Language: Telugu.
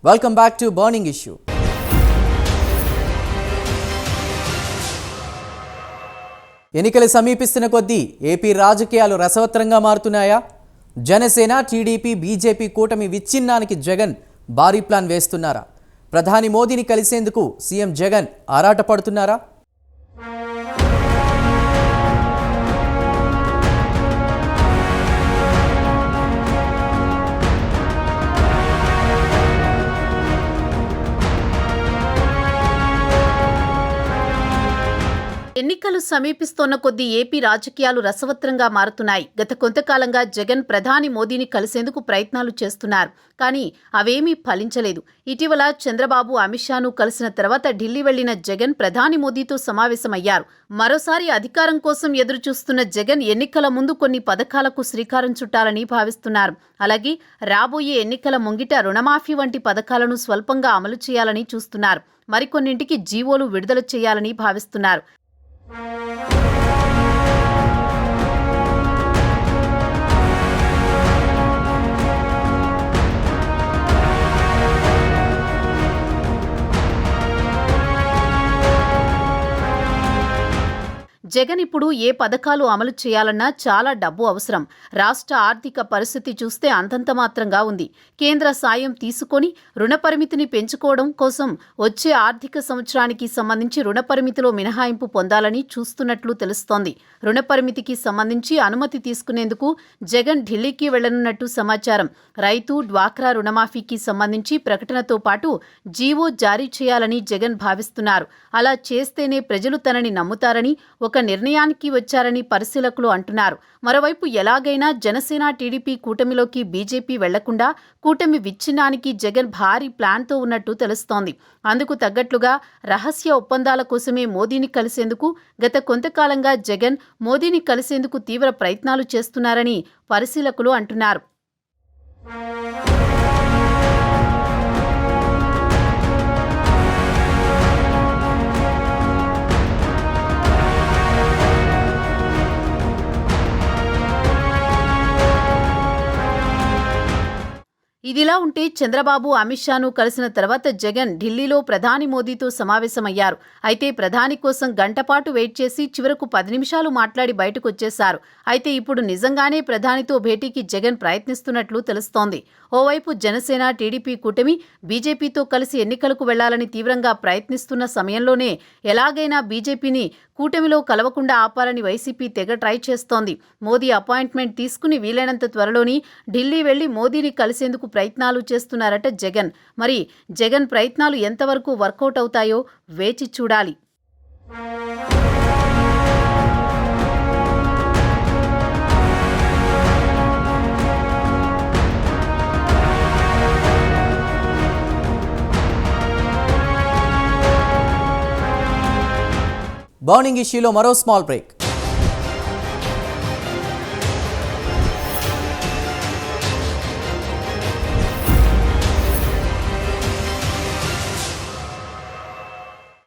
Welcome back to burning issue. ఎన్నికలు సమీపిస్తున్న కొద్దీ ఏపీ రాజకీయాలు రసవత్తరంగా మారుతున్నాయా? జనసేన, టీడీపీ, బీజేపీ కూటమి విచ్ఛిన్నానికి జగన్ భారీ ప్లాన్ వేస్తున్నారా? ప్రధాని మోదీని కలిసేందుకు సీఎం జగన్ ఆరాటపడుతున్నారా? ఎన్నికలు సమీపిస్తోన్న కొద్దీ ఏపీ రాజకీయాలు రసవత్రంగా మారుతున్నాయి. గత కొంతకాలంగా జగన్ ప్రధాని మోదీని కలిసేందుకు ప్రయత్నాలు చేస్తున్నారు. కానీ అవేమీ ఫలించలేదు. ఇటీవల చంద్రబాబు, అమిత్ షాను కలిసిన తర్వాత ఢిల్లీ వెళ్లిన జగన్ ప్రధాని మోదీతో సమావేశమయ్యారు. మరోసారి అధికారం కోసం ఎదురుచూస్తున్న జగన్ ఎన్నికల ముందు కొన్ని పథకాలకు శ్రీకారం చుట్టాలని భావిస్తున్నారు. అలాగే రాబోయే ఎన్నికల ముంగిట రుణమాఫీ వంటి పథకాలను స్వల్పంగా అమలు చేయాలని చూస్తున్నారు. మరికొన్నింటికి జీవోలు విడుదల చేయాలని భావిస్తున్నారు. జగన్ ఇప్పుడు ఏ పథకాలు అమలు చేయాలన్నా చాలా డబ్బు అవసరం. రాష్ట్ర ఆర్థిక పరిస్థితి చూస్తే అంతంత మాత్రంగా ఉంది. కేంద్ర సాయం తీసుకొని రుణ పరిమితిని పెంచుకోవడం కోసం వచ్చే ఆర్థిక సంవత్సరానికి సంబంధించి రుణ పరిమితిలో మినహాయింపు పొందాలని చూస్తున్నట్లు తెలుస్తోంది. రుణ పరిమితికి సంబంధించి అనుమతి తీసుకునేందుకు జగన్ ఢిల్లీకి వెళ్లనున్నట్టు సమాచారం. రైతు, డ్వాక్రా రుణమాఫీకి సంబంధించి ప్రకటనతో పాటు జీవో జారీ చేయాలని జగన్ భావిస్తున్నారు. అలా చేస్తేనే ప్రజలు తనని నమ్ముతారని ఒక నిర్ణయానికి వచ్చారని పరిశీలకులు అంటున్నారు. మరోవైపు ఎలాగైనా జనసేన, టీడీపీ కూటమిలోకి బీజేపీ వెళ్లకుండా కూటమి విచ్ఛిన్నానికి జగన్ భారీ ప్లాన్తో ఉన్నట్టు తెలుస్తోంది. అందుకు తగ్గట్లుగా రహస్య ఒప్పందాల కోసమే మోదీని కలిసేందుకు గత కొంతకాలంగా జగన్ మోదీని కలిసేందుకు తీవ్ర ప్రయత్నాలు చేస్తున్నారని పరిశీలకులు అంటున్నారు. ఇదిలా ఉంటే చంద్రబాబు, అమిత్ షాను కలిసిన తర్వాత జగన్ ఢిల్లీలో ప్రధాని మోదీతో సమావేశమయ్యారు. అయితే ప్రధాని కోసం గంటపాటు వెయిట్ చేసి చివరకు 10 నిమిషాలు మాట్లాడి బయటకు వచ్చేశారు. అయితే ఇప్పుడు నిజంగానే ప్రధానితో భేటీకి జగన్ ప్రయత్నిస్తున్నట్లు తెలుస్తోంది. ఓవైపు జనసేన, టీడీపీ కూటమి బీజేపీతో కలిసి ఎన్నికలకు వెళ్లాలని తీవ్రంగా ప్రయత్నిస్తున్న సమయంలోనే ఎలాగైనా బీజేపీని కూటమిలో కలవకుండా ఆపాలని వైసీపీ తెగ ట్రై చేస్తోంది. మోదీ అపాయింట్మెంట్ తీసుకుని వీలైనంత త్వరలోని ఢిల్లీ వెళ్లి మోదీని కలిసేందుకు ప్రయత్నాలు చేస్తున్నారట జగన్. మరి జగన్ ప్రయత్నాలు ఎంతవరకు వర్కౌట్ అవుతాయో వేచి చూడాలి. బర్నింగ్ ఇష్యూలో మరో స్మాల్ బ్రేక్.